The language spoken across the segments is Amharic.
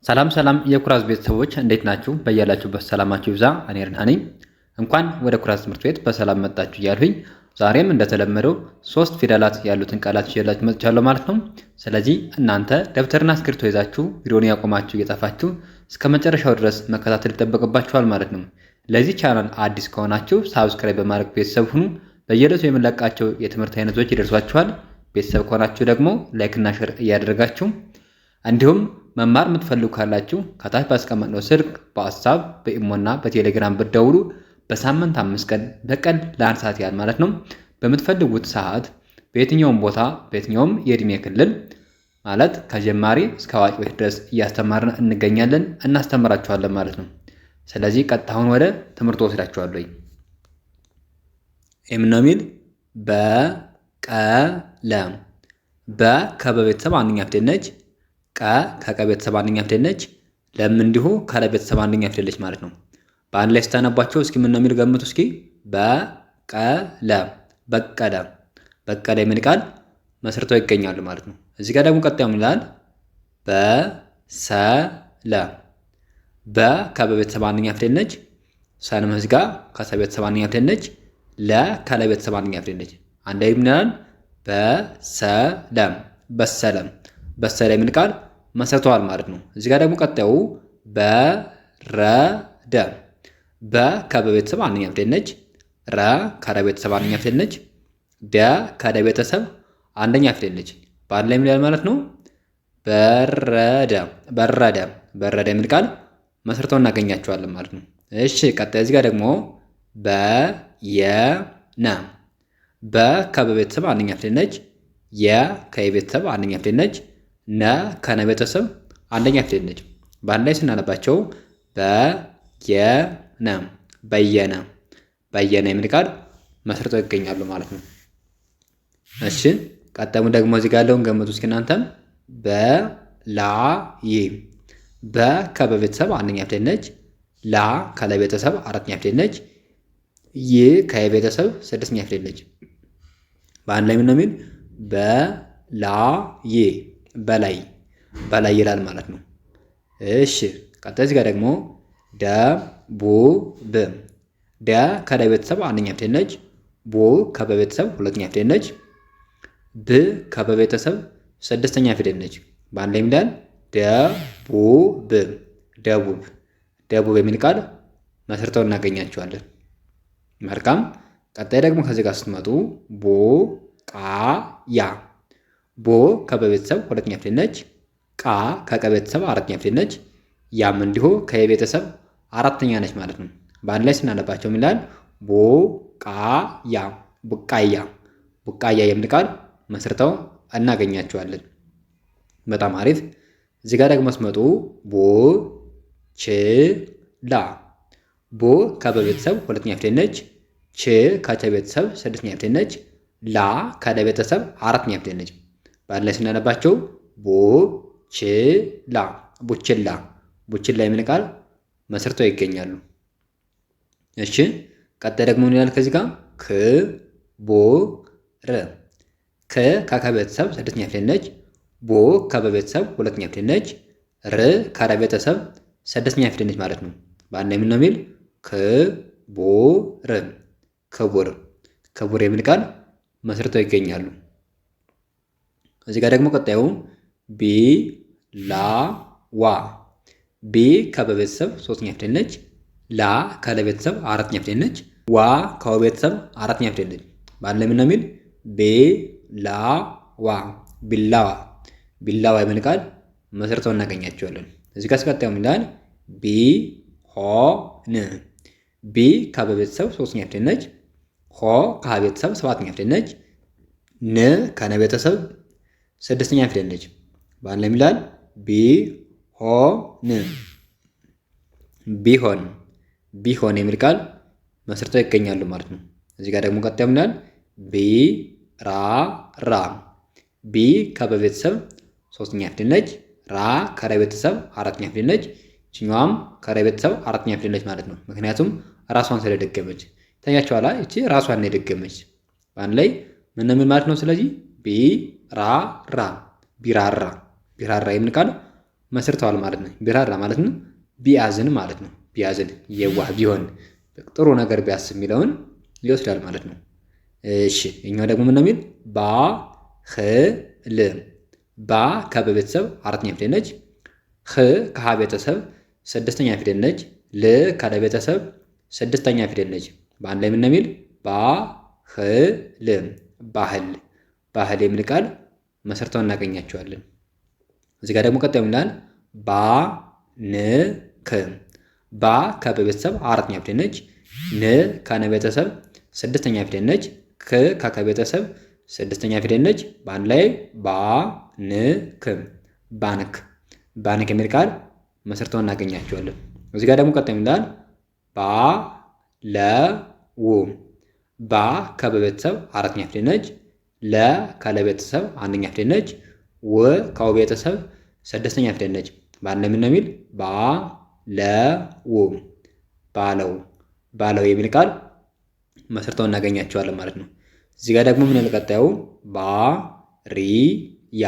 ሰላም ሰላም የኩራዝ ቤተሰቦች እንዴት ናችሁ? በያላችሁበት ሰላማችሁ ይብዛ። እኔ ረና ነኝ። እንኳን ወደ ኩራዝ ትምህርት ቤት በሰላም መጣችሁ እያልሁኝ ዛሬም እንደተለመደው 3 ፊደላት ያሉትን ቃላት ይዤላችሁ መጥቻለሁ ማለት ነው። ስለዚህ እናንተ ደብተርና እስክሪብቶ ይዛችሁ ቪዲዮውን ያቆማችሁ እየጻፋችሁ እስከ መጨረሻው ድረስ መከታተል ይጠበቅባችኋል ማለት ነው። ለዚህ ቻናል አዲስ ከሆናችሁ ሳብስክራይብ በማድረግ ቤተሰብ ሁኑ። በየዕለቱ የምንለቃቸው የትምህርት አይነቶች ይደርሷችኋል። ቤተሰብ ከሆናችሁ ደግሞ ላይክና ሼር እያደረጋችሁ እንዲሁም መማር የምትፈልጉ ካላችሁ ከታች ባስቀመጥነው ስልክ በዋትስአፕ በኢሞና በቴሌግራም ብትደውሉ በሳምንት 5 ቀን በቀን ለ1 ሰዓት ያህል ማለት ነው በምትፈልጉት ሰዓት በየትኛውም ቦታ በየትኛውም የእድሜ ክልል ማለት ከጀማሪ እስከ አዋቂዎች ድረስ እያስተማርን እንገኛለን፣ እናስተምራችኋለን ማለት ነው። ስለዚህ ቀጥታውን ወደ ትምህርቱ ወስዳችኋለሁ። የምናሚል በቀለም ከበቤተሰብ አንደኛ ፊደል ነች። ቀ ከቤተሰብ አንደኛ ፊደል ነች። ለም እንዲሁ ከለቤተሰብ አንደኛ ፊደል ነች ማለት ነው። በአንድ ላይ ስታነባቸው እስኪ ምን ነው የሚል ገምቱ እስኪ። በቀለ በቀለ የሚል ቃል መስርተው ይገኛሉ ማለት ነው። እዚህ ጋር ደግሞ ቀጣዩ ምን ይላል? በሰለ ከበቤተሰብ አንደኛ ፊደል ነች። ሰንም እዚህ ጋር ከሰቤተሰብ አንደኛ ፊደል ነች። ለ ከለቤተሰብ አንደኛ ፊደል ነች። አንድ ላይ ምን ይላል? በሰለ የሚል ቃል መስርተዋል ማለት ነው። እዚህ ጋር ደግሞ ቀጣዩ በረደ ከበቤተሰብ አንደኛ ፊደል ነች። ረ ከረቤተሰብ አንደኛ ፊደል ነች። ደ ከደቤተሰብ አንደኛ ፊደል ነች። በአንድ ላይ ምን ይላል ማለት ነው? በረደ የሚል ቃል መስርተው እናገኛቸዋለን ማለት ነው። እሺ ቀጣይ እዚህ ጋር ደግሞ በየነ ከበቤተሰብ አንደኛ ፊደል ነች። የ ከየቤተሰብ አንደኛ ፊደል ነች። ነ ከነቤተሰብ አንደኛ ፊደል ነች። በአንድ ላይ ስናነባቸው በየነ የሚል ቃል መስርተው ይገኛሉ ማለት ነው። እሺ ቀጣዩ ደግሞ እዚህ ጋር ያለውን ገምቱ እስኪ እናንተም። በላይ ከበቤተሰብ አንደኛ ፊደል ነች። ላ ከለቤተሰብ አራተኛ ፊደል ነች። ይ ከየቤተሰብ ስድስተኛ ፊደል ነች። በአንድ ላይ ምን ነው የሚል? በላይ ይላል ማለት ነው። እሺ ቀጣይ እዚህ ጋር ደግሞ ደቡብ ደ ከደቤተሰብ አንደኛ ፊደል ነች። ቡ ከበቤተሰብ ሁለተኛ ፊደል ነች። ብ ከበቤተሰብ ስድስተኛ ፊደል ነች። በአንድ ላይ ይላል ደቡብ የሚል ቃል መስርተው እናገኛቸዋለን። መልካም። ቀጣይ ደግሞ ከዚህ ጋር ስትመጡ ቡቃያ ቦ ከበቤተሰብ ሁለተኛ ፊደል ነች። ቃ ከቀቤተሰብ አራተኛ ፊደል ነች። ያም እንዲሁ ከየቤተሰብ አራተኛ ነች ማለት ነው። በአንድ ላይ ስናነባቸው ምን ይላል? ቡቃያ የሚል ቃል መስርተው እናገኛቸዋለን። በጣም አሪፍ። እዚህ ጋር ደግሞ ስመጡ ቡችላ ቦ ከበቤተሰብ ሁለተኛ ፊደል ነች። ች ከቸቤተሰብ ስድስተኛ ፊደል ነች። ላ ከደቤተሰብ አራተኛ ፊደል ነች። በአንድ ላይ ስናነባቸው ቡችላ የሚል ቃል መስርተው ይገኛሉ። እሺ ቀጣይ ደግሞ ምን ይላል ከዚህ ጋር? ክቡር ከከቤተሰብ ስድስተኛ ፊደል ነች። ቦ ከበቤተሰብ ሁለተኛ ፊደል ነች። ር ከረቤተሰብ ስድስተኛ ፊደል ነች ማለት ነው። በአንድ ላይ ምን ነው የሚል? ክቡር የሚል ቃል መስርተው ይገኛሉ። እዚህ ጋር ደግሞ ቀጣዩ ቢላዋ ቢ ከበቤተሰብ ሶስተኛ ፊደል ነች። ላ ከለቤተሰብ አራተኛ ፊደል ነች። ዋ ከወቤተሰብ አራተኛ ፊደል ነች። በአንድ ላይ ምን ነው የሚል? ቢላዋ የሚል ቃል መስርተው እናገኛቸዋለን። እዚህ ጋር ቀጣዩ ምን ይላል? ቢሆን ቢ ከበቤተሰብ ሶስተኛ ፊደል ነች። ሆ ከቤተሰብ ሰባተኛ ፊደል ነች። ን ከነቤተሰብ ስድስተኛ ፊደል ነች። በአንድ ላይ ይላል? ቢሆን የሚል ቃል መስርተው ይገኛሉ ማለት ነው። እዚህ ጋር ደግሞ ቀጣዩ ምን ይላል? ቢራራ ቢ ከበቤተሰብ ሶስተኛ ፊደል ነች። ራ ከረቤተሰብ አራተኛ ፊደል ነች። ችኛዋም ከረቤተሰብ አራተኛ ፊደል ነች ማለት ነው። ምክንያቱም ራሷን ስለደገመች ታያችኋላ። እቺ ራሷን ነው የደገመች። በአንድ ላይ ምን ማለት ነው? ስለዚህ ቢራራ የሚል ቃል መስርተዋል ማለት ነው። ቢራራ ማለት ነው ቢያዝን ማለት ነው። ቢያዝን የዋህ ቢሆን ጥሩ ነገር ቢያስብ የሚለውን ይወስዳል ማለት ነው። እሺ እኛው ደግሞ ምን ነው የሚል ባህል ባ ከበ ቤተሰብ አራተኛ ፊደል ነች። ህ ከሀ ቤተሰብ ስድስተኛ ፊደል ነች። ል ካለ ቤተሰብ ስድስተኛ ፊደል ነች። በአንድ ላይ ምን ነው የሚል ባህል ባህል ባህል የሚል ቃል መስርተው እናገኛቸዋለን። እዚህ ጋር ደግሞ ቀጣዩ ይላል ባንክ ባ ከበ ቤተሰብ አራተኛ ፊደል ነች። ን ከነ ቤተሰብ ስድስተኛ ፊደል ነች። ክ ከከ ቤተሰብ ስድስተኛ ፊደል ነች። በአንድ ላይ ባንክ ባንክ ባንክ የሚል ቃል መስርተው እናገኛቸዋለን። እዚህ ጋር ደግሞ ቀጣዩ ይላል ባለው ባ ከበ ቤተሰብ አራተኛ ፊደል ነች። ለ ካለ ቤተሰብ አንደኛ ፊደል ነች። ወ ከወ ቤተሰብ ስድስተኛ ፊደል ነች። በአንድ ላይ ምን ነው የሚል ባለው ባለው ባለው የሚል ቃል መስርተው እናገኛቸዋለን ማለት ነው። እዚህ ጋር ደግሞ ምን ያለ ቀጣዩ ባሪያ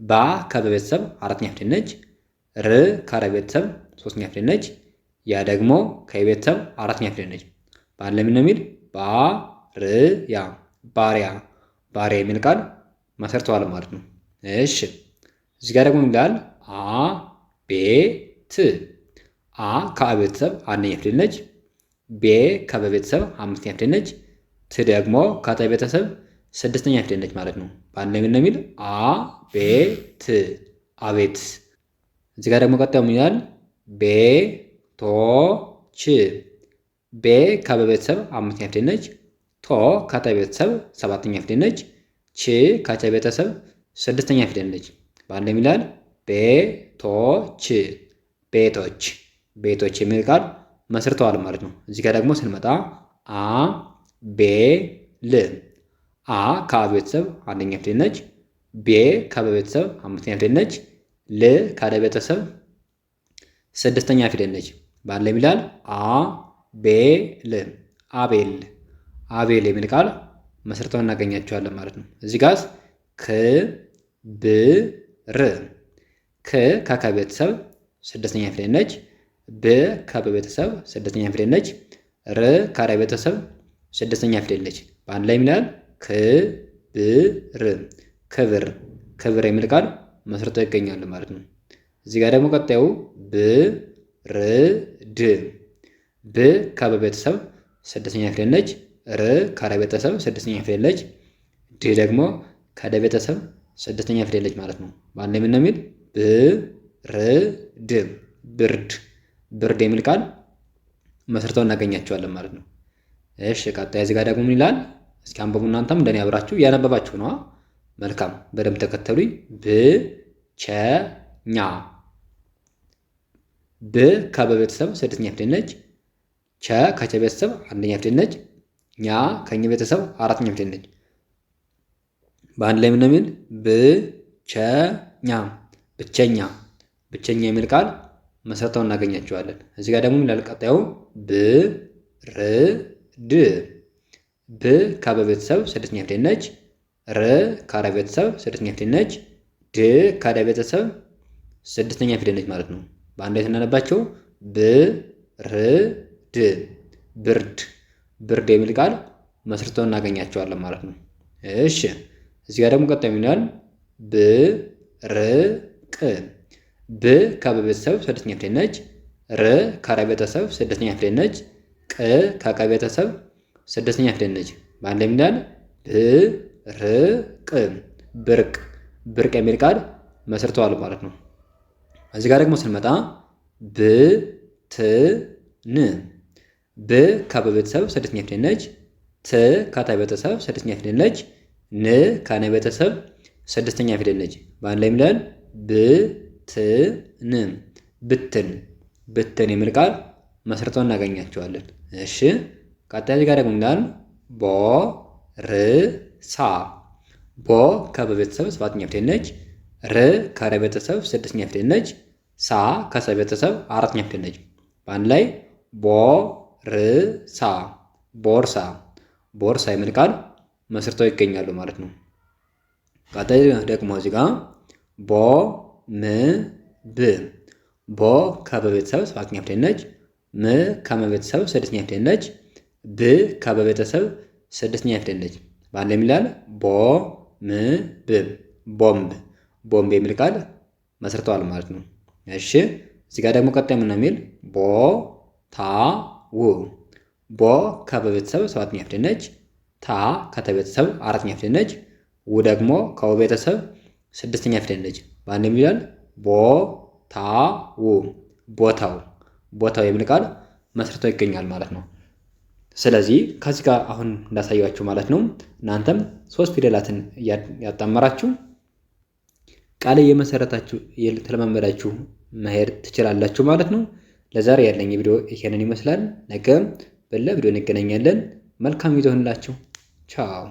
ባ ከበ ቤተሰብ አራተኛ ፊደል ነች። ር ካረ ቤተሰብ ሶስተኛ ፊደል ነች። ያ ደግሞ ከቤተሰብ አራተኛ ፊደል ነች። በአንድ ላይ ምን ነው የሚል ባርያ ባሪያ ባሪያ የሚል ቃል መስርተዋል ማለት ነው። እሺ እዚህ ጋር ደግሞ ምን ይላል ቤት አ ከአ ቤተሰብ አንደኛ ፊደል ነች። ቤ ከበ ቤተሰብ አምስተኛ ፊደል ነች። ት ደግሞ ከተ ቤተሰብ ስድስተኛ ፊደል ነች ማለት ነው። በአንድ ላይ ምን ነው የሚል አቤት አቤት። እዚህ ጋር ደግሞ ቀጣዩ ምን ይላል ቤቶች ቤ ከበ ቤተሰብ አምስተኛ ፊደል ነች። ቶ ከተ ቤተሰብ ሰባተኛ ፊደል ነች። ች ከቸ ቤተሰብ ስድስተኛ ፊደል ነች። በአንድ ላይ ምን ይላል ቤቶች ቤቶች ቤቶች የሚል ቃል መስርተዋል ማለት ነው። እዚህ ጋር ደግሞ ስንመጣ ቤል አ ከአ ቤተሰብ አንደኛ ፊደል ነች። ቤ ከበ ቤተሰብ አምስተኛ ፊደል ነች። ል ካለ ቤተሰብ ስድስተኛ ፊደል ነች። በአንድ ላይ ይላል አቤል አቤል አቤል የሚል ቃል መስርተው እናገኛቸዋለን ማለት ነው። እዚህ ጋር ክብር ክ ከከ ቤተሰብ ስድስተኛ ፊደል ነች። ብ ከበ ቤተሰብ ስድስተኛ ፊደል ነች። ር ካረ ቤተሰብ ስድስተኛ ፊደል ነች። በአንድ ላይ ይላል ክብር ክብር ክብር የሚል ቃል መስርተው ይገኛሉ ማለት ነው። እዚህ ጋር ደግሞ ቀጣዩ ብርድ ብ ከበ ቤተሰብ ስድስተኛ ፊደል ነች። ር ካረ ቤተሰብ ስድስተኛ ፊደል ነች። ድ ደግሞ ከደ ቤተሰብ ስድስተኛ ፊደል ነች ማለት ነው። በአንድ ላይ ምን ነው የሚል ብርድ ብርድ ብርድ የሚል ቃል መስርተው እናገኛቸዋለን ማለት ነው። እሺ ቀጣይ እዚህ ጋር ደግሞ ምን ይላል? እስኪ አንብቡ እናንተም እንደኔ አብራችሁ እያነበባችሁ ነው። መልካም በደንብ ተከተሉኝ። ብቸኛ ብ ከበ ቤተሰብ ስድስተኛ ፊደል ነች። ቸ ከቸ ቤተሰብ አንደኛ ፊደል ነች። ኛ ከኘ ቤተሰብ አራተኛ ፊደል ነች። በአንድ ላይ ምን የሚል ብቸኛ ብቸኛ ብቸኛ የሚል ቃል መስርተው እናገኛቸዋለን። እዚህ ጋር ደግሞ ምን ይላል ቀጣዩ ብርድ ብ ከበ ቤተሰብ ስድስተኛ ፊደል ነች። ር ካረ ቤተሰብ ስድስተኛ ፊደል ነች። ድ ካደ ቤተሰብ ስድስተኛ ፊደል ነች ማለት ነው። በአንድ ላይ ስናነባቸው ብርድ ብርድ ብርድ የሚል ቃል መስርተው እናገኛቸዋለን ማለት ነው። እሺ እዚህ ጋር ደግሞ ቀጣዩ ምን ይላል? ብርቅ ብ ከበ ቤተሰብ ስድስተኛ ፊደል ነች። ር ካረ ቤተሰብ ስድስተኛ ፊደል ነች። ቅ ከቀ ቤተሰብ ስድስተኛ ፊደል ነች። በአንድ ላይ ምን ይላል? ብርቅ ብርቅ ብርቅ የሚል ቃል መስርተዋል ማለት ነው። እዚህ ጋር ደግሞ ስንመጣ ብትን ብ ከበ ቤተሰብ ስድስተኛ ፊደል ነች። ት ከተ ቤተሰብ ስድስተኛ ፊደል ነች። ን ከነ ቤተሰብ ስድስተኛ ፊደል ነች። በአንድ ላይ ምን ይላል? ብትን ብትን ብትን የሚል ቃል መስርተው እናገኛቸዋለን። እሺ ቀጣይ ጋር ደግሞ ምን ይላል? ቦርሳ ቦ ከበ ቤተሰብ ሰባተኛ ፊደል ነች። ር ከረ ቤተሰብ ስድስተኛ ፊደል ነች። ሳ ከሰ ቤተሰብ አራተኛ ፊደል ነች። በአንድ ላይ ቦርሳ ቦርሳ ቦርሳ የሚል ቃል መስርተው ይገኛሉ ማለት ነው። ቀጣይ ደግሞ እዚህ ጋር ቦምብ ብ ቦ ከበቤተሰብ ሰባተኛ ፊደል ነች። ም ከመቤተሰብ ስድስተኛ ፊደል ነች። ብ ከበቤተሰብ ስድስተኛ ፊደል ነች። በአንድ ላይ የሚላል ቦ ም ብ ቦምብ ቦምብ የሚል ቃል መስርተዋል ማለት ነው። እሺ እዚህ ጋር ደግሞ ቀጣይ ምን ነው የሚል ቦ ታ ው ቦ ከበቤተሰብ ሰባተኛ ፊደል ነች። ታ ከተቤተሰብ አራተኛ ፊደል ነች። ው ደግሞ ከወቤተሰብ ስድስተኛ ፊደል ነች። በአንድ የሚላል ቦ ታ ው ቦታው ቦታው የሚል ቃል መስርቶ ይገኛል ማለት ነው። ስለዚህ ከዚህ ጋር አሁን እንዳሳያችሁ ማለት ነው እናንተም ሶስት ፊደላትን ያጣመራችሁ ቃል እየመሰረታችሁ እየተለማመዳችሁ መሄድ ትችላላችሁ ማለት ነው። ለዛሬ ያለኝ ቪዲዮ ይሄንን ይመስላል። ነገ በሌላ ቪዲዮ እንገናኛለን። መልካም ጊዜ ይሁንላችሁ። ቻው